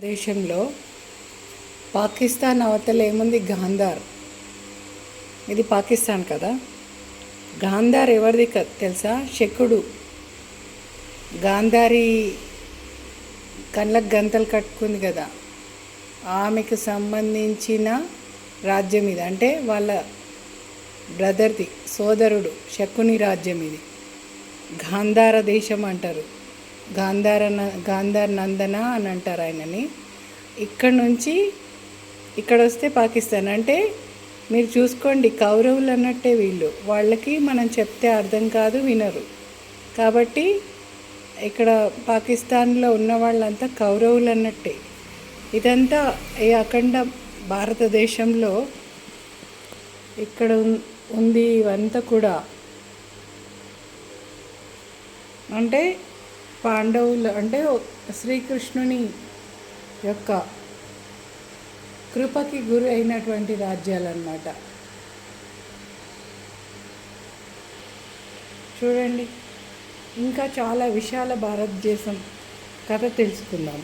దేశంలో పాకిస్తాన్ అవతల ఏముంది? గాంధార్. ఇది పాకిస్తాన్ కదా. గాంధార్ ఎవరిది తెలుసా? శకుడు. గాంధారి కళ్ళకు గంతలు కట్టుకుంది కదా, ఆమెకు సంబంధించిన రాజ్యం ఇది. అంటే వాళ్ళ బ్రదర్ది, సోదరుడు శకుని రాజ్యం ఇది. గాంధార దేశం అంటారు. గాంధార్ నందన అని అంటారు ఆయనని. ఇక్కడ నుంచి ఇక్కడ వస్తే పాకిస్తాన్. అంటే మీరు చూసుకోండి, కౌరవులు అన్నట్టే వీళ్ళు. వాళ్ళకి మనం చెప్తే అర్థం కాదు, వినరు. కాబట్టి ఇక్కడ పాకిస్తాన్లో ఉన్న వాళ్ళంతా కౌరవులు అన్నట్టే. ఇదంతా ఈ అఖండ భారతదేశంలో ఇక్కడ ఉంది. ఇవంతా కూడా అంటే పాండవులు, అంటే శ్రీకృష్ణుని యొక్క కృపకి గురి అయినటువంటి రాజ్యాలు అన్నమాట. చూడండి, ఇంకా చాలా విశాల భారతదేశం కథ తెలుసుకుందాం.